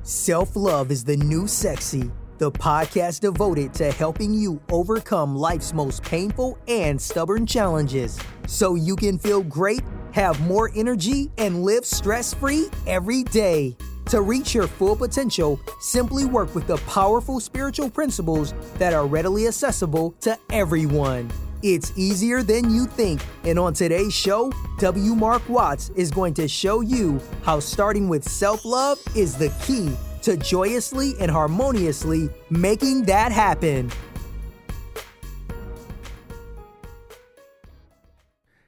Self-love is the new sexy, the podcast devoted to helping you overcome life's most painful and stubborn challenges so you can feel great, have more energy, and live stress-free every day. To reach your full potential, simply work with the powerful spiritual principles that are readily accessible to everyone. It's easier than you think, and on today's show, W. Mark Watts is going to show you how starting with self-love is the key to joyously and harmoniously making that happen.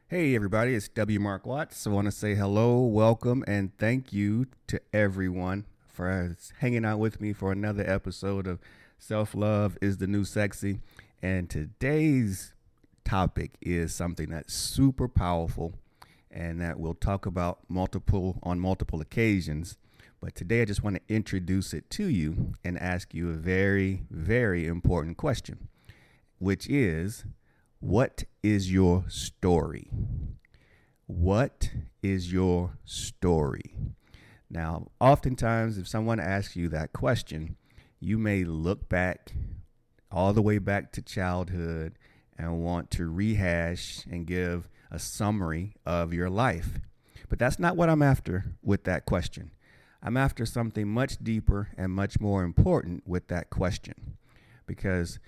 Hey everybody, it's W. Mark Watts. I want to say hello, welcome, and thank you to everyone for hanging out with me for another episode of Self-Love is the New Sexy. And today's topic is something that's super powerful and that we'll talk about on multiple occasions. But today I just want to introduce it to you and ask you a very, very important question, which is, what is your story? What is your story? Now, oftentimes, if someone asks you that question, you may look back all the way back to childhood and want to rehash and give a summary of your life. But that's not what I'm after with that question. I'm after something much deeper and much more important with that question, because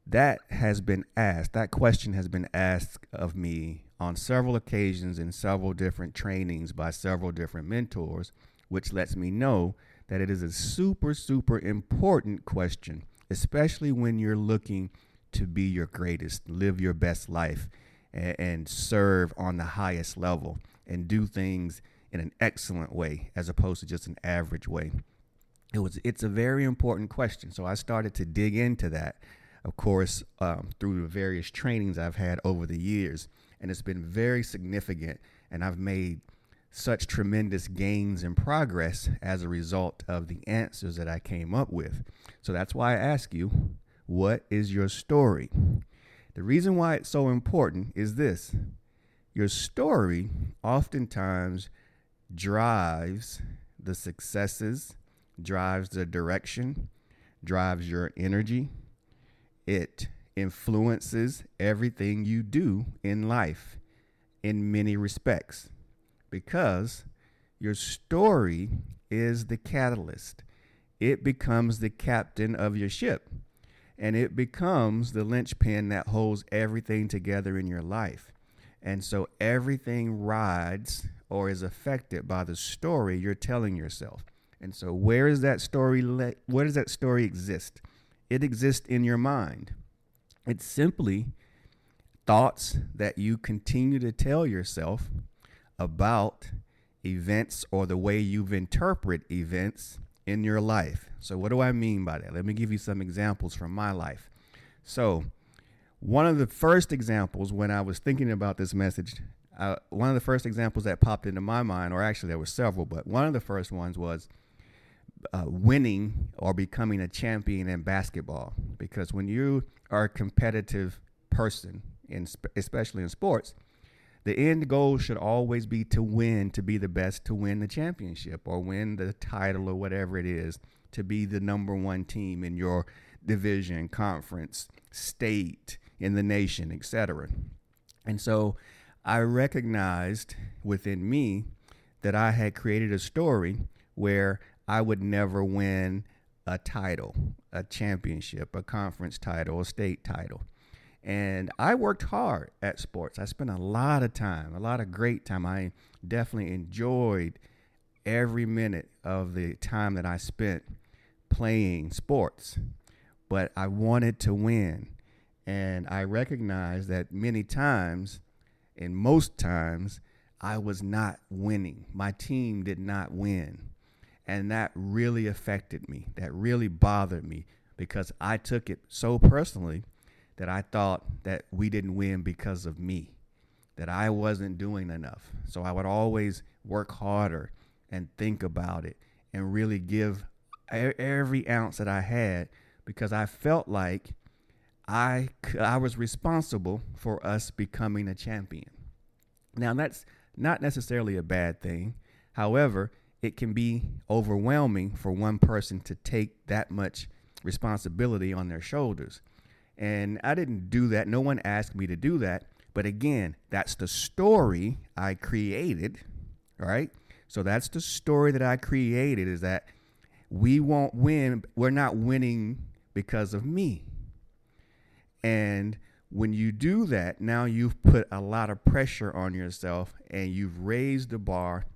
that question has been asked of me on several occasions in several different trainings by several different mentors, which lets me know that it is a super, super important question, especially when you're looking to be your greatest, live your best life, and serve on the highest level and do things in an excellent way as opposed to just an average way. It's a very important question. So I started to dig into that, of course, through the various trainings I've had over the years. And it's been very significant. And I've made such tremendous gains and progress as a result of the answers that I came up with. So that's why I ask you, what is your story? The reason why it's so important is this. Your story oftentimes drives the successes, drives the direction, drives your energy. It influences everything you do in life in many respects, because your story is the catalyst. It becomes the captain of your ship, and it becomes the linchpin that holds everything together in your life. And so everything rides or is affected by the story you're telling yourself. And so where does that story exist? It exists in your mind. It's simply thoughts that you continue to tell yourself about events or the way you've interpreted events in your life. So what do I mean by that? Let me give you some examples from my life. So one of the first examples when I was thinking about this message, one of the first examples that popped into my mind, or actually there were several, but one of the first ones was winning or becoming a champion in basketball. Because when you are a competitive person, especially in sports, the end goal should always be to win, to be the best, to win the championship or win the title or whatever it is, to be the number one team in your division, conference, state, in the nation, etc. And so I recognized within me that I had created a story where I would never win a title, a championship, a conference title, a state title. And I worked hard at sports. I spent a lot of time, a lot of great time. I definitely enjoyed every minute of the time that I spent playing sports. But I wanted to win. And I recognized that many times, and most times, I was not winning. My team did not win. And that really affected me. That really bothered me, because I took it so personally that I thought that we didn't win because of me, that I wasn't doing enough. So I would always work harder and think about it and really give every ounce that I had, because I felt like I was responsible for us becoming a champion. Now, that's not necessarily a bad thing. However, it can be overwhelming for one person to take that much responsibility on their shoulders. And I didn't do that. No one asked me to do that. But again, that's the story I created, right? So that's the story that I created, is that we won't win. We're not winning because of me. And when you do that, now you've put a lot of pressure on yourself, and you've raised the bar,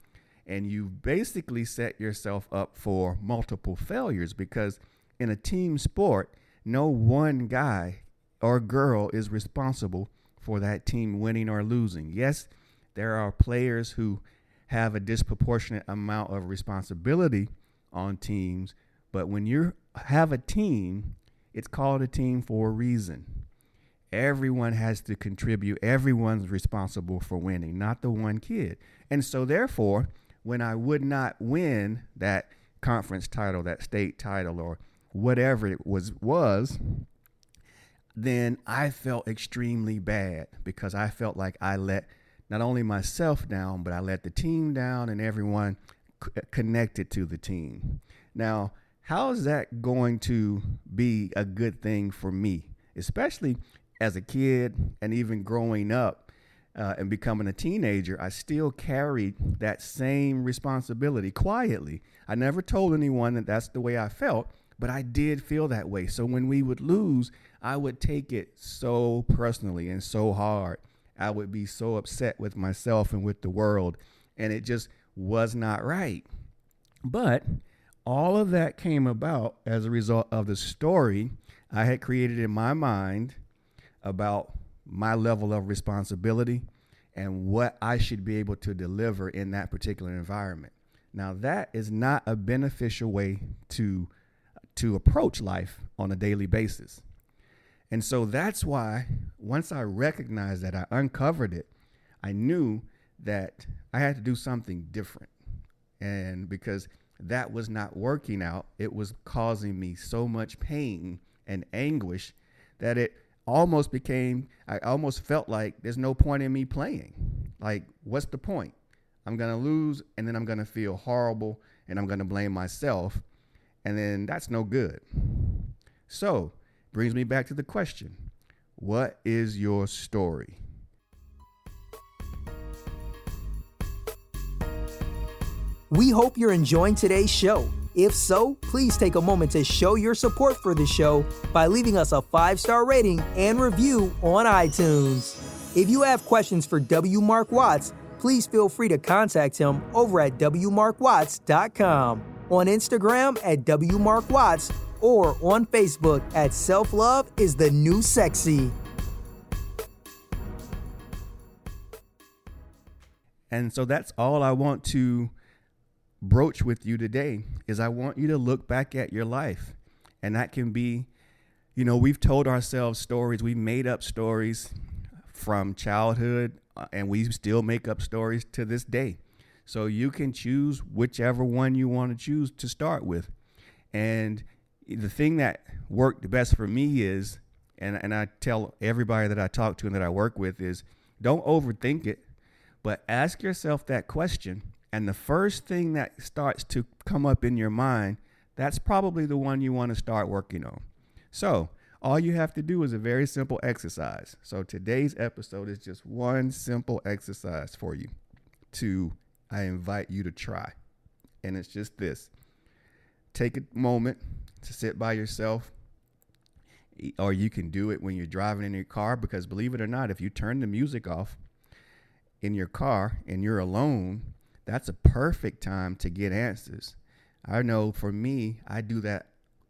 and you've basically set yourself up for multiple failures, because in a team sport, no one guy or girl is responsible for that team winning or losing. Yes, there are players who have a disproportionate amount of responsibility on teams, but when you have a team, it's called a team for a reason. Everyone has to contribute. Everyone's responsible for winning, not the one kid. And so therefore, when I would not win that conference title, that state title, or whatever it was, then I felt extremely bad, because I felt like I let not only myself down, but I let the team down and everyone connected to the team. Now, how is that going to be a good thing for me, especially as a kid and even growing up and becoming a teenager? I still carried that same responsibility quietly. I never told anyone that that's the way I felt, but I did feel that way. So when we would lose, I would take it so personally and so hard. I would be so upset with myself and with the world, and it just was not right. But all of that came about as a result of the story I had created in my mind about my level of responsibility and what I should be able to deliver in that particular environment. Now, that is not a beneficial way to approach life on a daily basis. And so that's why once I recognized that, I uncovered it, I knew that I had to do something different. And because that was not working out, it was causing me so much pain and anguish that it almost became, I almost felt like there's no point in me playing. Like, what's the point? I'm going to lose, and then I'm going to feel horrible, and I'm going to blame myself. And then that's no good. So, brings me back to the question, what is your story? We hope you're enjoying today's show. If so, please take a moment to show your support for the show by leaving us a 5-star rating and review on iTunes. If you have questions for W. Mark Watts, please feel free to contact him over at wmarkwatts.com, on Instagram at wmarkwatts, or on Facebook at Self-Love is the New Sexy. And so that's all I want to broach with you today, is I want you to look back at your life. And that can be, we've told ourselves stories. We made up stories from childhood, and we still make up stories to this day. So you can choose whichever one you want to choose to start with. And the thing that worked the best for me is, and I tell everybody that I talk to and that I work with, is don't overthink it, but ask yourself that question. And the first thing that starts to come up in your mind, that's probably the one you want to start working on. So all you have to do is a very simple exercise. So today's episode is just one simple exercise for you I invite you to try. And it's just this. Take a moment to sit by yourself, or you can do it when you're driving in your car, because believe it or not, if you turn the music off in your car and you're alone, that's a perfect time to get answers. I know for me, I do that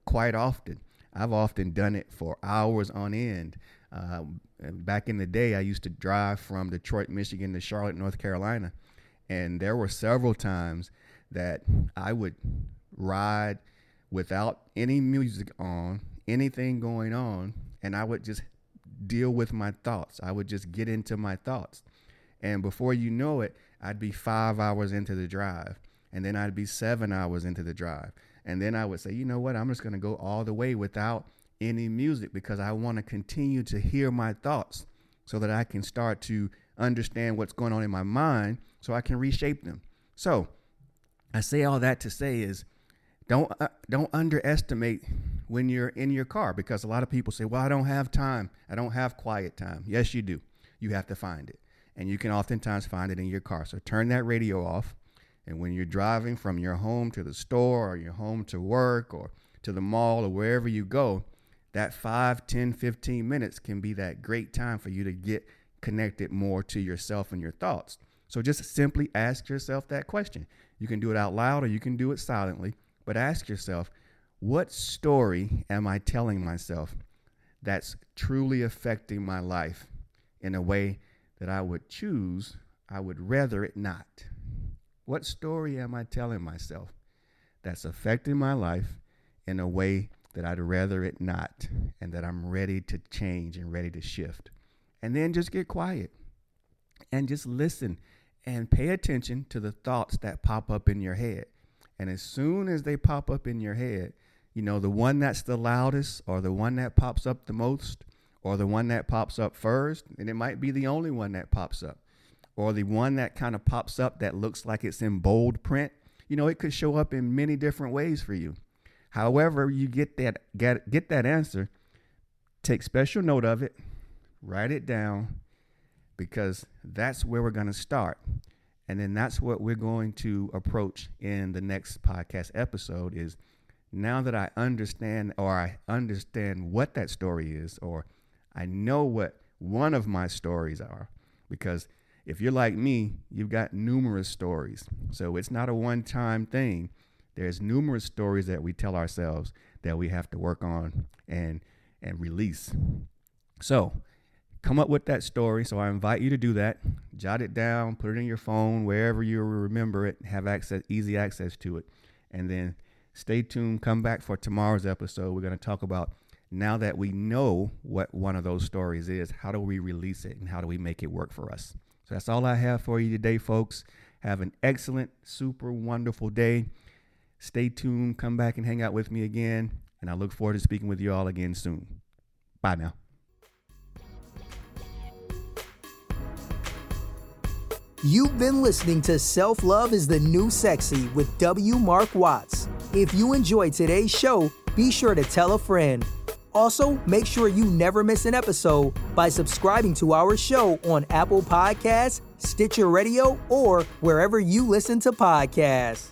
quite often. I've often done it for hours on end. Back in the day, I used to drive from Detroit, Michigan to Charlotte, North Carolina. And there were several times that I would ride without any music on, anything going on, and I would just deal with my thoughts. I would just get into my thoughts. And before you know it, I'd be 5 hours into the drive, and then I'd be 7 hours into the drive. And then I would say, you know what, I'm just going to go all the way without any music, because I want to continue to hear my thoughts so that I can start to understand what's going on in my mind so I can reshape them. So I say all that to say is don't underestimate when you're in your car, because a lot of people say, well, I don't have time. I don't have quiet time. Yes, you do. You have to find it. And you can oftentimes find it in your car. So turn that radio off. And when you're driving from your home to the store or your home to work or to the mall or wherever you go, that 5, 10, 15 minutes can be that great time for you to get connected more to yourself and your thoughts. So just simply ask yourself that question. You can do it out loud or you can do it silently, but ask yourself, what story am I telling myself that's truly affecting my life in a way that I would rather it not? What story am I telling myself that's affecting my life in a way that I'd rather it not, and that I'm ready to change and ready to shift? And then just get quiet and just listen and pay attention to the thoughts that pop up in your head. And as soon as they pop up in your head, you know, the one that's the loudest or the one that pops up the most or the one that pops up first, and it might be the only one that pops up, or the one that kind of pops up that looks like it's in bold print, you know, it could show up in many different ways for you. However you get that answer, take special note of it, write it down, because that's where we're going to start. And then that's what we're going to approach in the next podcast episode is, now that I understand what that story is, or I know what one of my stories are, because if you're like me, you've got numerous stories. So it's not a one-time thing. There's numerous stories that we tell ourselves that we have to work on and release. So come up with that story. So I invite you to do that. Jot it down, put it in your phone, wherever you remember it, have easy access to it. And then stay tuned. Come back for tomorrow's episode. We're going to talk about, now that we know what one of those stories is, how do we release it and how do we make it work for us? So that's all I have for you today, folks. Have an excellent, super wonderful day. Stay tuned. Come back and hang out with me again. And I look forward to speaking with you all again soon. Bye now. You've been listening to Self-Love is the New Sexy with W. Mark Watts. If you enjoyed today's show, be sure to tell a friend. Also, make sure you never miss an episode by subscribing to our show on Apple Podcasts, Stitcher Radio, or wherever you listen to podcasts.